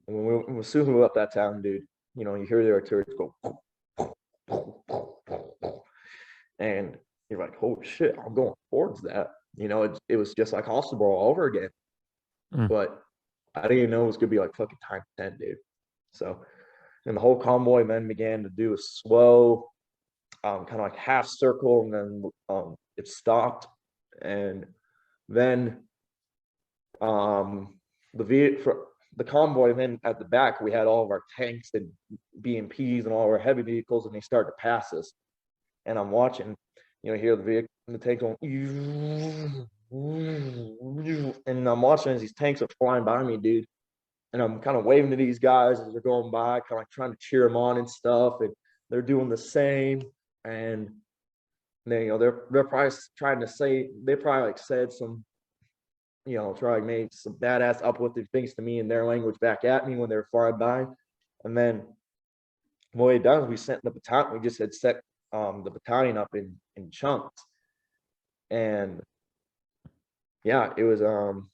And as soon as we left that town, dude, you know, you hear the artillery go, and you're like, holy shit, I'm going towards that. You know, it was just like Hostelboro all over again. But I didn't even know it was gonna be like fucking time 10, dude. So, and the whole convoy then began to do a slow, kind of like half circle, and then it stopped, and then the convoy. And then at the back, we had all of our tanks and BMPs and all our heavy vehicles, and they started to pass us. And I'm watching, you know, hear the vehicle, the tanks going, and I'm watching as these tanks are flying by me, dude. And I'm kind of waving to these guys as they're going by, kind of like trying to cheer them on and stuff. And they're doing the same. And they, you know, they're probably trying to say, they probably like said some, you know, try to make some badass uplifting things to me in their language back at me when they were flying by. And then what we done is we sent the battalion, we just had set the battalion up in chunks. And yeah, it was and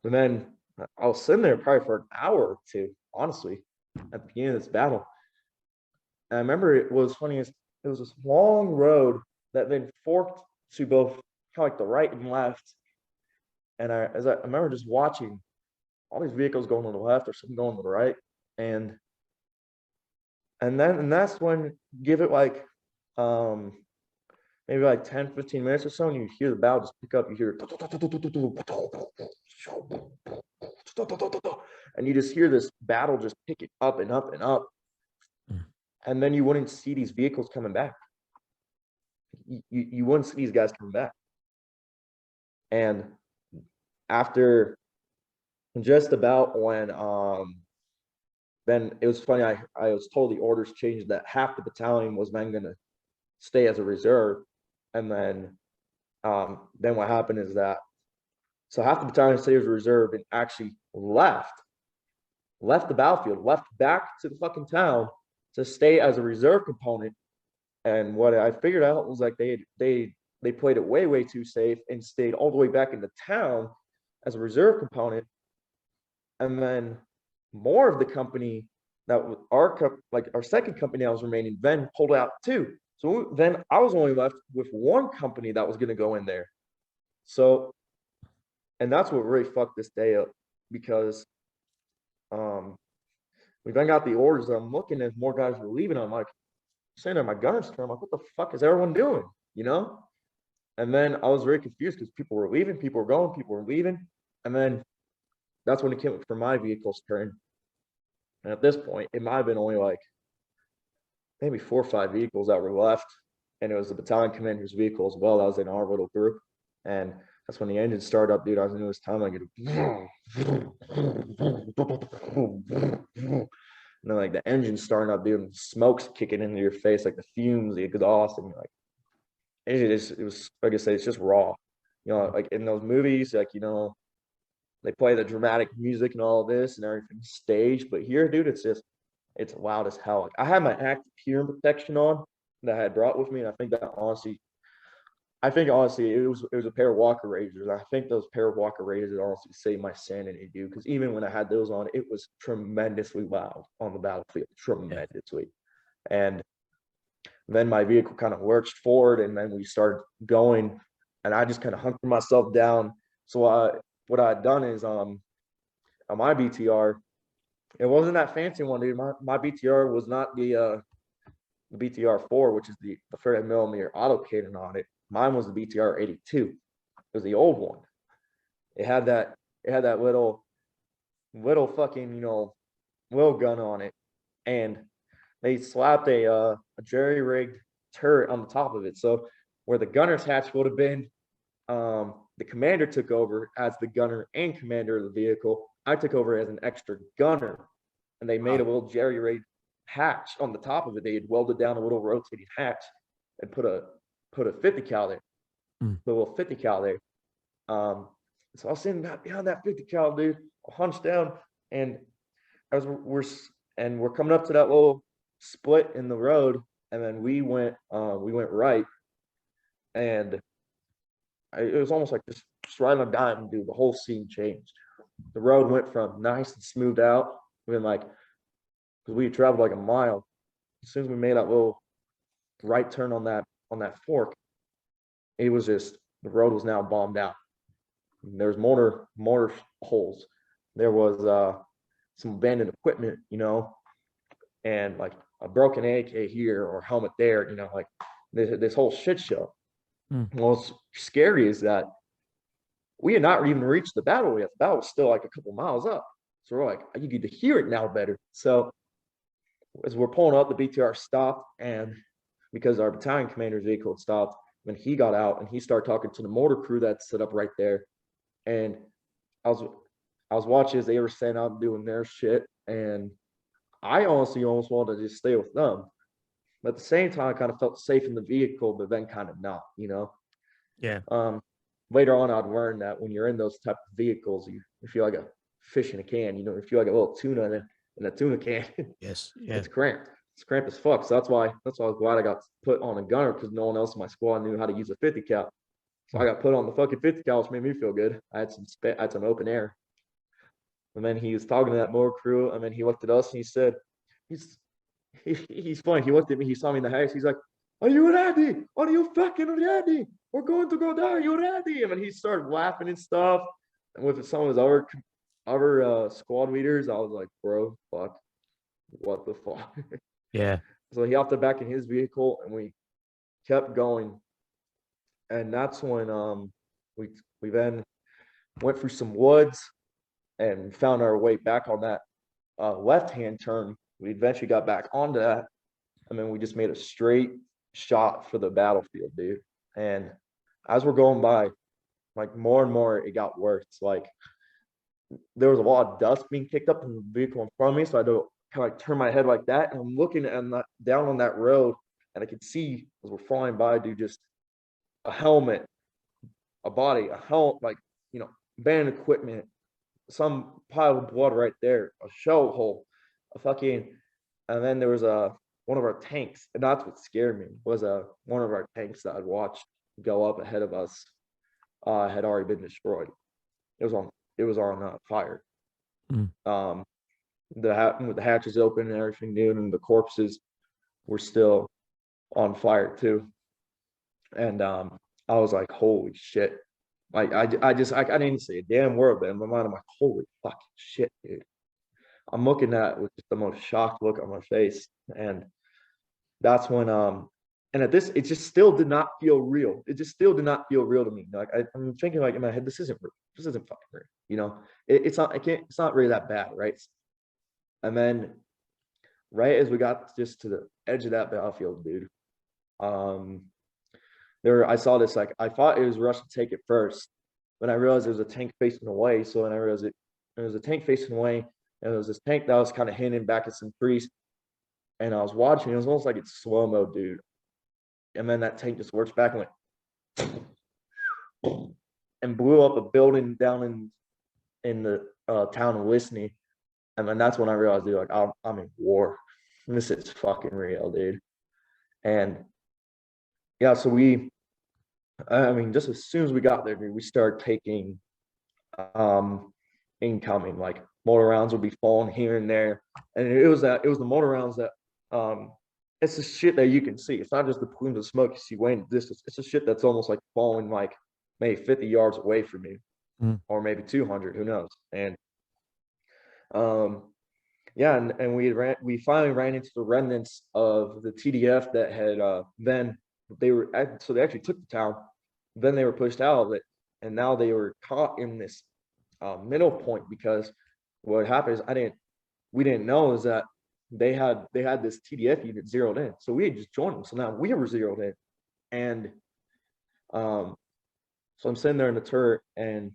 then I was sitting there probably for an hour or two, honestly, at the beginning of this battle. And I remember it was funny, it was this long road that then forked to both kind of like the right and left. And I remember just watching all these vehicles going to the left or some going to the right. And that's when, give it like maybe like 10, 15 minutes or so, and you hear the battle just pick up, you hear, and you just hear this battle just pick it up and up and up. And then you wouldn't see these vehicles coming back. You wouldn't see these guys coming back. And after just about when, then it was funny, I was told the orders changed that half the battalion was then going to stay as a reserve. And then what happened is that, so half the battalion stayed as a reserve and actually left the battlefield, left back to the fucking town to stay as a reserve component. And what I figured out was like they played it way too safe and stayed all the way back in the town as a reserve component. And then more of the company that our second company that was remaining then pulled out too. So then I was only left with one company that was going to go in there. So, and that's what really fucked this day up, because we then got the orders. I'm looking as more guys were leaving. I'm like, saying to my gunner's turn, I'm like, what the fuck is everyone doing? You know? And then I was very confused because people were leaving, people were going, people were leaving. And then that's when it came for my vehicle's turn. And at this point, it might have been only like maybe 4 or 5 vehicles that were left. And it was the battalion commander's vehicle as well. That was in our little group. And that's when the engine started up, dude. I was in this time, I get and then like the engine starting up, dude, and smoke's kicking into your face, like the fumes, the exhaust, and like it was like I say, it's just raw. You know, like in those movies, like, you know, they play the dramatic music and all this and everything's staged, but here, dude, it's loud as hell. Like, I had my active hearing protection on that I had brought with me, and I think honestly it was a pair of Walker Razors. I think those pair of Walker Razors honestly saved my sanity, dude, because even when I had those on, it was tremendously loud on the battlefield, tremendously. And then my vehicle kind of lurched forward, and then we started going, and I just kind of hunkered myself down. So what I had done is on my BTR, it wasn't that fancy one, dude. My BTR was not the BTR-4, which is the 30mm auto cannon on it. Mine was the BTR-82. It was the old one. It had that little fucking, you know, little gun on it, and they slapped a jerry-rigged turret on the top of it. So where the gunner's hatch would have been, the commander took over as the gunner and commander of the vehicle. I took over as an extra gunner, and they made a little jerry-rigged hatch on the top of it. They had welded down a little rotating hatch and put a 50 cal there, the little 50 cal there. So I was sitting behind that 50 cal, dude, hunched down, and as we're coming up to that little split in the road, and then we went right, and it was almost like just right on a dime, dude. The whole scene changed. The road went from nice and smoothed out within like, because we traveled like a mile. As soon as we made that little right turn on that fork, it was just, the road was now bombed out. There's mortar holes. There was some abandoned equipment, and like a broken AK here or helmet there, like this whole shit show. What's scary is that we had not even reached the battle yet. The battle was still like a couple miles up. So we're like, you get to hear it now better. So as we're pulling up, the BTR stopped, and because our battalion commander's vehicle had stopped, when he got out and he started talking to the mortar crew that's set up right there. And I was watching as they were setting out doing their shit, and I honestly almost wanted to just stay with them. But at the same time, I kind of felt safe in the vehicle, but then kind of not, Yeah. Later on, I'd learned that when you're in those type of vehicles, you feel like a fish in a can, you feel like a little tuna in a tuna can. Yes. Yeah. It's cramped. It's cramped as fuck. So that's why I was glad I got put on a gunner, because no one else in my squad knew how to use a 50 cal. So I got put on the fucking 50 cal, which made me feel good. I had some open air. And then he was talking to that more crew, and then he looked at us and he said, he's funny. He looked at me, he saw me in the house, he's like, "Are you ready? Are you fucking ready? We're going to go down. Are you ready?" And then he started laughing and stuff. And with some of his other squad leaders, I was like, "Bro, fuck, what the fuck?" Yeah. So he hopped back in his vehicle, and we kept going. And that's when we then went through some woods and found our way back on that left-hand turn. We eventually got back onto that, and then we just made a straight shot for the battlefield, dude. And as we're going by, like more and more, it got worse. Like there was a lot of dust being kicked up in the vehicle in front of me, so I had to kind of like turn my head like that, and I'm looking down on that road, and I could see as we're flying by, dude, just a helmet, a body, a helmet, like band equipment, some pile of blood right there, a shell hole, a fucking, and then there was one of our tanks, and that's what scared me, was one of our tanks that I'd watched go up ahead of us had already been destroyed. It was on fire. With the hatches open and everything, dude, and the corpses were still on fire too. And I was like, holy shit. Like I didn't even say a damn word, but in my mind, I'm like, holy fucking shit, dude. I'm looking at it with just the most shocked look on my face. And that's when and at this, it just still did not feel real. It just still did not feel real to me. Like I'm thinking like in my head, this isn't real. This isn't fucking real. It's not really that bad, right? And then right as we got just to the edge of that battlefield, dude, I saw this, like I thought it was Russian take it first, but I realized there was a tank facing away. So then I realized there was a tank facing away, and there was this tank that was kind of hidden back at some trees. And I was watching, it was almost like it's slow-mo, dude. And then that tank just works back and went and blew up a building down in the town of Lisney. And then that's when I realized, dude, like I'm in war. This is fucking real, dude. And yeah, so just as soon as we got there, dude, we started taking incoming, like mortar rounds would be falling here and there. And it was the mortar rounds that it's the shit that you can see. It's not just the plumes of smoke you see way in the distance. It's the shit that's almost like falling like maybe 50 yards away from you, or maybe 200, who knows. And yeah, and we finally ran into the remnants of the TDF that had they actually took the town. Then they were pushed out of it, and now they were caught in this middle point, because what happened is we didn't know is that they had this TDF unit zeroed in, so we had just joined them. So now we were zeroed in, and so I'm sitting there in the turret, and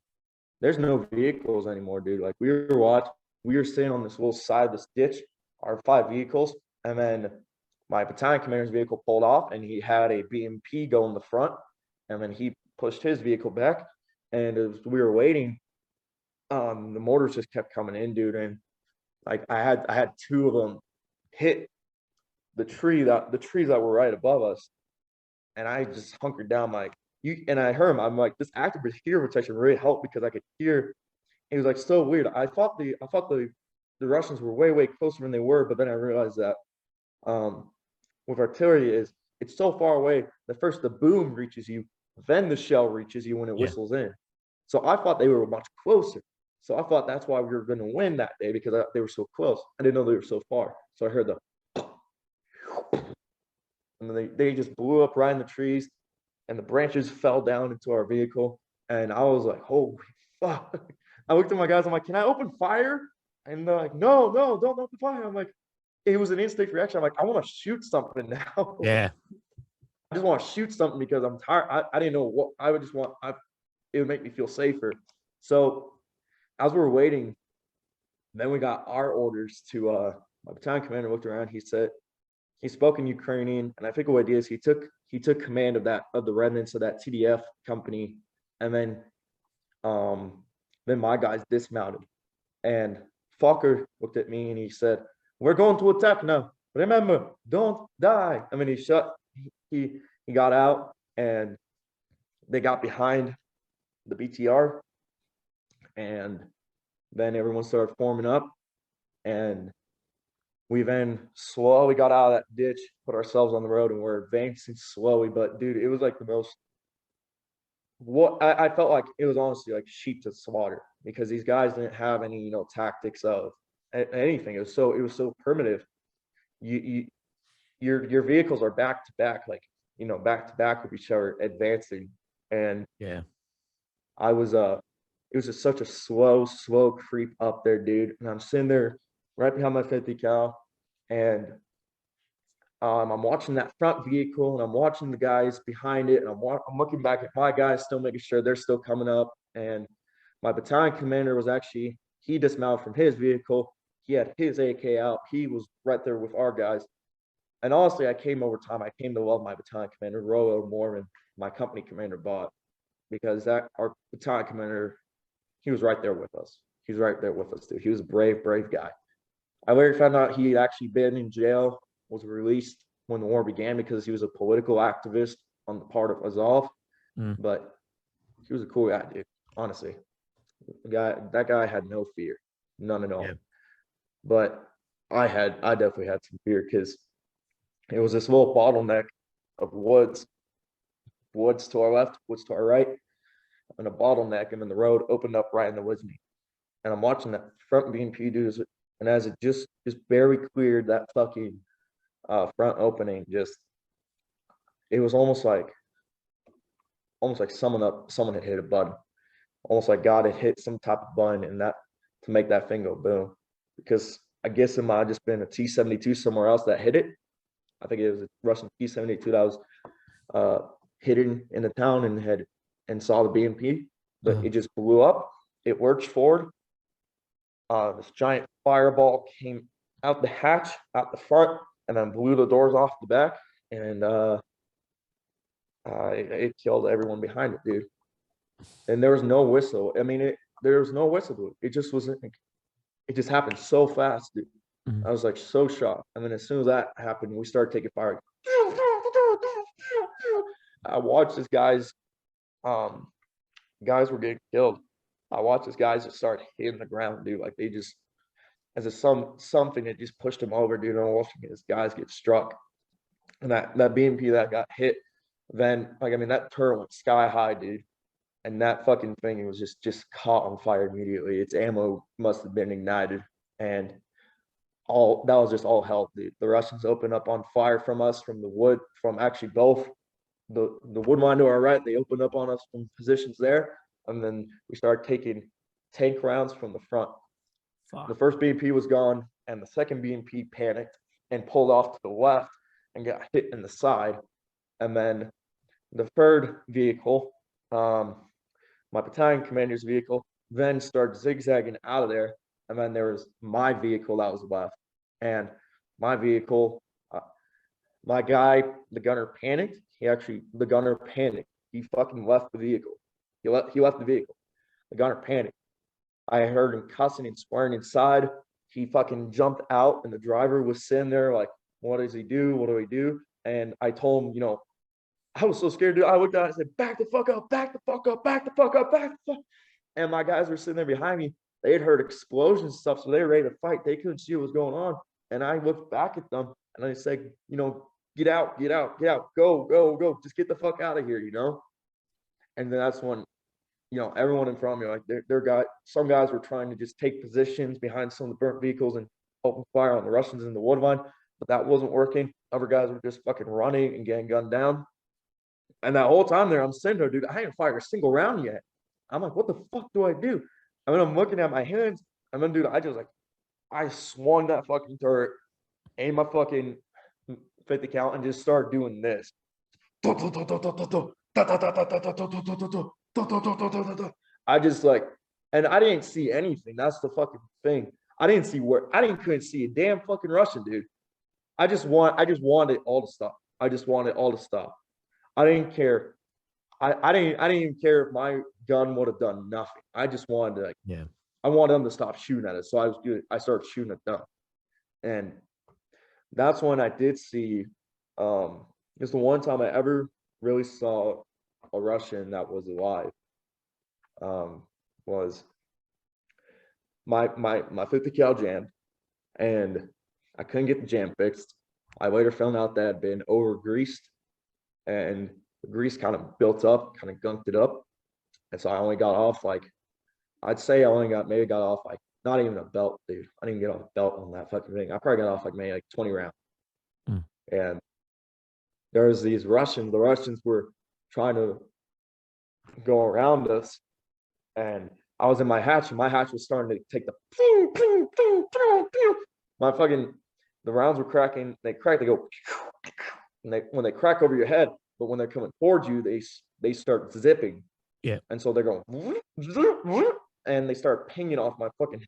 there's no vehicles anymore, dude. Like we were sitting on this little side of this ditch, our 5 vehicles, and then my battalion commander's vehicle pulled off, and he had a BMP go in the front, and then he pushed his vehicle back, and as we were waiting, the mortars just kept coming in, dude, and like I had 2 of them hit the trees that were right above us, and I just hunkered down, like and I heard him. I'm like, this active hearing protection really helped, because I could hear. It was like so weird. I thought the the Russians were way closer than they were. But then I realized that with artillery is it's so far away that first the boom reaches you, then the shell reaches you when it Yeah. whistles in. So I thought they were much closer. So I thought that's why we were going to win that day, because they were so close. I didn't know they were so far. So I heard the, and then they just blew up right in the trees, and the branches fell down into our vehicle. And I was like, holy fuck. I looked at my guys, I'm like, can I open fire? And they're like, no, don't open fire. I'm like, it was an instinct reaction. I'm like, I want to shoot something now. Yeah. I just want to shoot something because I'm tired. I didn't know what I would just want. It would make me feel safer. So as we were waiting, then we got our orders to my battalion commander looked around. He said he spoke in Ukrainian, and I think what it is he took command of the remnants of that TDF company, and then my guys dismounted, and Fokker looked at me and he said, "We're going to attack now. Remember, don't die." I mean, he got out, and they got behind the BTR, and then everyone started forming up, and we then slowly got out of that ditch, put ourselves on the road, and we're advancing slowly. But dude, it was like the most, what I felt like it was honestly like sheep to slaughter, because these guys didn't have any, tactics of anything. It was so primitive. Your vehicles are back to back, like, back to back with each other, advancing. And Yeah. it was just such a slow creep up there, dude. And I'm sitting there right behind my 50 cal, and I'm watching that front vehicle, and I'm watching the guys behind it, and I'm looking back at my guys, still making sure they're still coming up. And my battalion commander was actually, he dismounted from his vehicle. He had his AK out. He was right there with our guys. And honestly, I came over time. I came to love my battalion commander, Rollo, more than my company commander Bot, because our battalion commander, he was right there with us. He's right there with us, dude. He was a brave guy. I later found out he had actually been in jail, was released when the war began because he was a political activist on the part of Azov. But he was a cool guy, dude. Honestly, that guy had no fear, none at all. Yeah. But I definitely had some fear, because it was this little bottleneck of woods to our left, woods to our right, and a bottleneck, and then the road opened up right in the woods. And I'm watching that front BMP do, and as it just barely cleared that fucking front opening, it was almost like someone had hit a button, almost like God had hit some type of button, and that to make that thing go boom. Because I guess it might have just been a T-72 somewhere else that hit it. I think it was a Russian T-72 that was hidden in the town and saw the BMP, but it just blew up. It lurched forward. This giant fireball came out the hatch, out the front, and then blew the doors off the back, and it killed everyone behind it, dude. And there was no whistle. I mean, there was no whistle. It just wasn't. It just happened so fast, dude. I was like so shocked. And then as soon as that happened, we started taking fire. I watched this guys were getting killed. I watched this guys just start hitting the ground, dude. Like they just, as if something that just pushed them over, dude. And I'm watching these guys get struck. And that BMP that got hit, then that turret went sky high, dude. And that fucking thing was just caught on fire immediately. Its ammo must have been ignited, and that was just all hell, dude. The Russians opened up on fire from us, from the wood, from actually both the wood line to our right. They opened up on us from positions there, and then we started taking tank rounds from the front. Fuck. The first BMP was gone, and the second BMP panicked and pulled off to the left and got hit in the side. And then the third vehicle, my battalion commander's vehicle, then started zigzagging out of there. And then there was my vehicle that was left. And my vehicle, my guy, the gunner, panicked. The gunner panicked. He fucking left the vehicle. He left the vehicle. The gunner panicked. I heard him cussing and swearing inside. He fucking jumped out, and the driver was sitting there like, what does he do? What do we do? And I told him, I was so scared, dude. I looked out and I said, back the fuck up, back the fuck up, back the fuck up, back the fuck. And my guys were sitting there behind me, they had heard explosions and stuff, so they were ready to fight. They couldn't see what was going on. And I looked back at them and I said, you know, get out, get out, get out, go, go, go, just get the fuck out of here, you know? And then that's when, you know, everyone in front of me, like some guys were trying to just take positions behind some of the burnt vehicles and open fire on the Russians in the wood line, but that wasn't working. Other guys were just fucking running and getting gunned down. And that whole time there, I'm sitting there, dude, I ain't fired a single round yet. I'm like, what the fuck do I do? I mean, I'm looking at my hands, and then, dude, I swung that fucking turret, aimed my fucking 50 cal, and just started doing this. I just like, and I didn't see anything. That's the fucking thing. Couldn't see a damn fucking Russian, dude. I just wanted all to stop. I just wanted all to stop. I didn't care. I didn't even care if my gun would have done nothing. I just wanted to, like, Yeah. I wanted them to stop shooting at us. So I started shooting at them. And that's when I did see, it's the one time I ever really saw a Russian that was alive. Was my 50 cal jammed, and I couldn't get the jam fixed. I later found out that had been over greased, and the grease kind of built up, kind of gunked it up. And so I only got off, like, I'd say I maybe got off like not even a belt, dude. I didn't get off a belt on that fucking thing. I probably got off like maybe like 20 rounds. And there was these Russians. The Russians were trying to go around us, and I was in my hatch, and my hatch was starting to take the ping, ping, ping, ping, ping. The rounds were cracking. They crack. They go, and when they crack over your head, but when they're coming towards you, they start zipping. Yeah. And so they're going, and they start pinging off my fucking